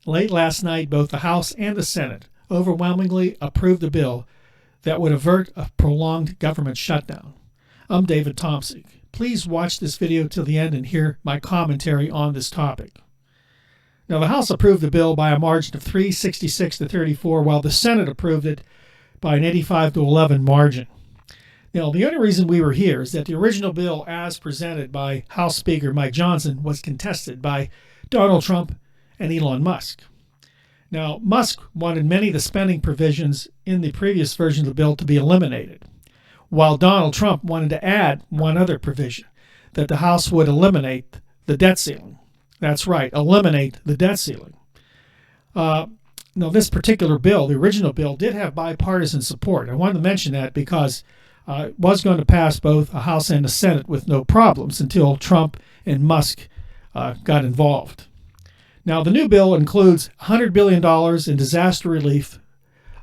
Late last night, both the House and the Senate overwhelmingly approved a bill that would avert a prolonged government shutdown. I'm David Thompson. Please watch this video till the end and hear my commentary on this topic. Now, the House approved the bill by a margin of 366 to 34, while the Senate approved it by an 85 to 11 margin. Now, the only reason we were here is that the original bill, as presented by House Speaker Mike Johnson, was contested by Donald Trump and Elon Musk. Now, Musk wanted many of the spending provisions in the previous version of the bill to be eliminated, while Donald Trump wanted to add one other provision, that the House would eliminate the debt ceiling. That's right, eliminate the debt ceiling. Now, this particular bill, the original bill, did have bipartisan support. I wanted to mention that because it was going to pass both a House and a Senate with no problems until Trump and Musk got involved. Now, the new bill includes $100 billion in disaster relief,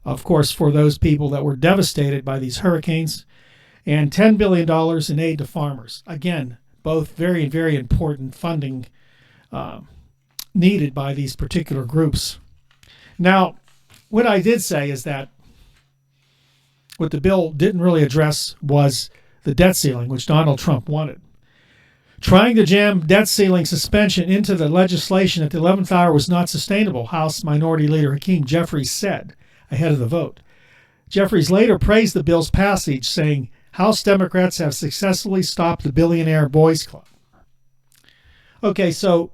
of course, for those people that were devastated by these hurricanes, and $10 billion in aid to farmers. Again, both very, very important funding needed by these particular groups. Now, what I did say is that what the bill didn't really address was the debt ceiling, which Donald Trump wanted. Trying to jam debt ceiling suspension into the legislation at the 11th hour was not sustainable, House Minority Leader Hakeem Jeffries said ahead of the vote. Jeffries later praised the bill's passage, saying, House Democrats have successfully stopped the Billionaire Boys Club. Okay, so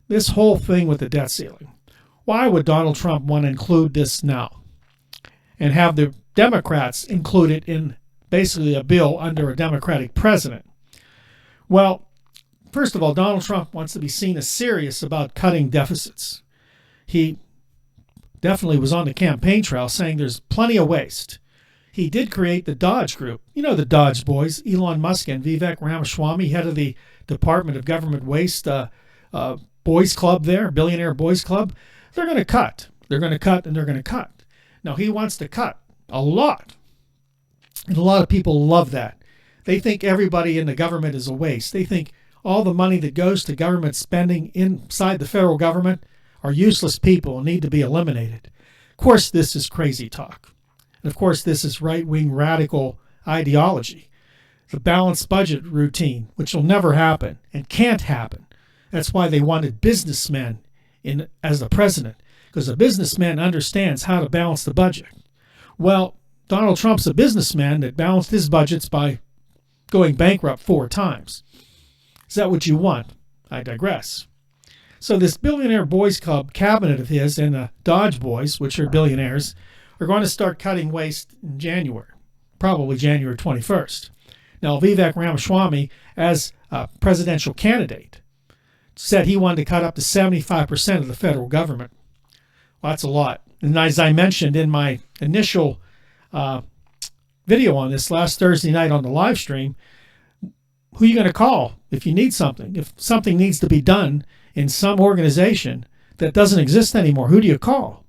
this whole thing with the debt ceiling, why would Donald Trump want to include this now and have the Democrats include it in basically a bill under a Democratic president? Well, first of all, Donald Trump wants to be seen as serious about cutting deficits. He definitely was on the campaign trail saying there's plenty of waste. He did create the Dodge Group. You know the Dodge boys, Elon Musk and Vivek Ramaswamy, head of the Department of Government Waste Boys Club there, Billionaire Boys Club. They're going to cut. They're going to cut and they're going to cut. Now, he wants to cut a lot. And a lot of people love that. They think everybody in the government is a waste. They think all the money that goes to government spending inside the federal government are useless people and need to be eliminated. Of course, this is crazy talk. And of course, this is right-wing radical ideology. The balanced budget routine, which will never happen and can't happen. That's why they wanted businessmen as the president, because a businessman understands how to balance the budget. Well, Donald Trump's a businessman that balanced his budgets by going bankrupt 4 times. Is that what you want? I digress. So this Billionaire Boys Club cabinet of his and the Dodge Boys, which are billionaires, are going to start cutting waste in January, probably January 21st. Now, Vivek Ramaswamy, as a presidential candidate, said he wanted to cut up to 75% of the federal government. Well, that's a lot. And as I mentioned in my initial video on this last Thursday night on the live stream, who are you going to call if you need something? If something needs to be done in some organization that doesn't exist anymore, who do you call?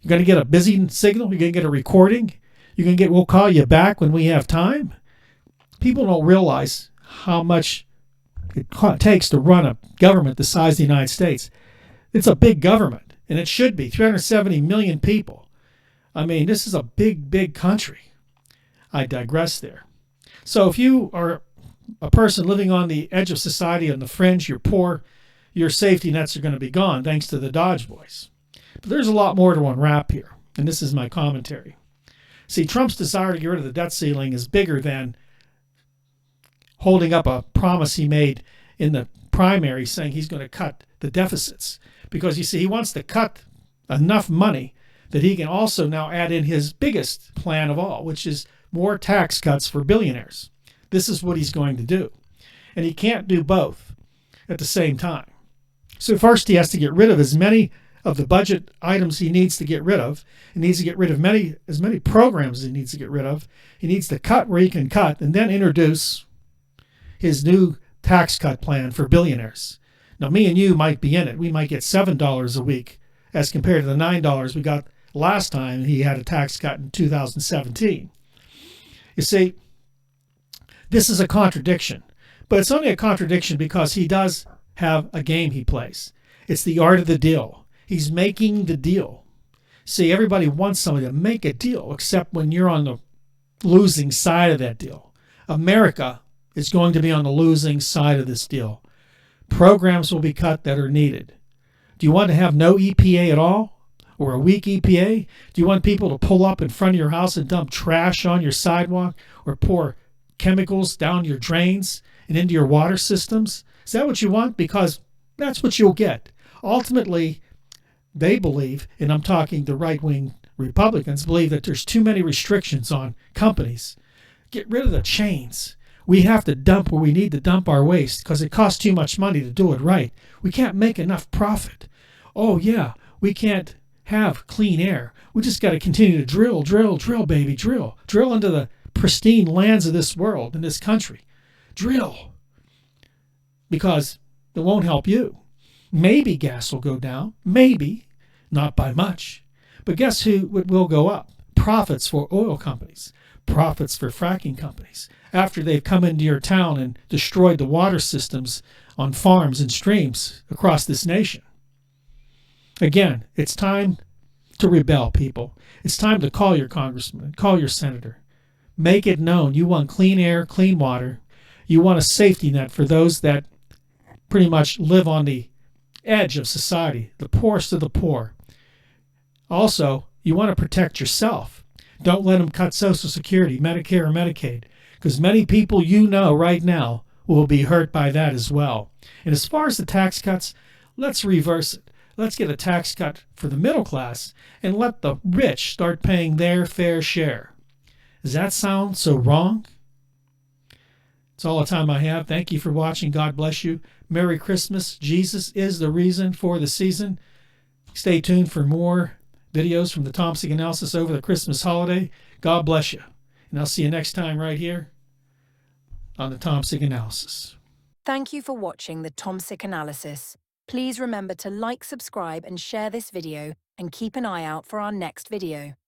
You're going to get a busy signal? You're going to get a recording? You're going to get, we'll call you back when we have time? People don't realize how much it takes to run a government the size of the United States. It's a big government, and it should be 370 million people. I mean, this is a big, big country. I digress there. So if you are a person living on the edge of society, on the fringe, you're poor, your safety nets are going to be gone thanks to the Dodge Boys. But there's a lot more to unwrap here, and this is my commentary. See, Trump's desire to get rid of the debt ceiling is bigger than holding up a promise he made in the primary saying he's going to cut the deficits. Because, you see, he wants to cut enough money that he can also now add in his biggest plan of all, which is more tax cuts for billionaires. This is what he's going to do. And he can't do both at the same time. So first he has to get rid of as many of the budget items he needs to get rid of. He needs to get rid of as many programs as he needs to get rid of. He needs to cut where he can cut and then introduce his new tax cut plan for billionaires. Now, me and you might be in it. We might get $7 a week as compared to the $9 we got last time he had a tax cut in 2017. You see, this is a contradiction, but it's only a contradiction because he does have a game he plays. It's the art of the deal. He's making the deal. See, everybody wants somebody to make a deal, except when you're on the losing side of that deal. America is going to be on the losing side of this deal. Programs will be cut that are needed. Do you want to have no EPA at all? Or a weak EPA? Do you want people to pull up in front of your house and dump trash on your sidewalk or pour chemicals down your drains and into your water systems? Is that what you want? Because that's what you'll get. Ultimately, they believe, and I'm talking the right-wing Republicans, believe that there's too many restrictions on companies. Get rid of the chains. We have to dump where we need to dump our waste because it costs too much money to do it right. We can't make enough profit. Oh, yeah, we can't have clean air. We just got to continue to drill, baby, drill. Drill into the pristine lands of this world, in this country. Drill. Because it won't help you. Maybe gas will go down. Maybe. Not by much. But guess who will go up? Profits for oil companies. Profits for fracking companies. After they've come into your town and destroyed the water systems on farms and streams across this nation. Again, it's time to rebel, people. It's time to call your congressman, call your senator. Make it known you want clean air, clean water. You want a safety net for those that pretty much live on the edge of society, the poorest of the poor. Also, you want to protect yourself. Don't let them cut Social Security, Medicare, or Medicaid, because many people you know right now will be hurt by that as well. And as far as the tax cuts, let's reverse it. Let's get a tax cut for the middle class and let the rich start paying their fair share. Does that sound so wrong? That's all the time I have. Thank you for watching. God bless you. Merry Christmas. Jesus is the reason for the season. Stay tuned for more videos from the Tom Sig Analysis over the Christmas holiday. God bless you. And I'll see you next time right here on the Tom Sig Analysis. Thank you for watching the Tom Sig Analysis. Please remember to like, subscribe, and share this video, and keep an eye out for our next video.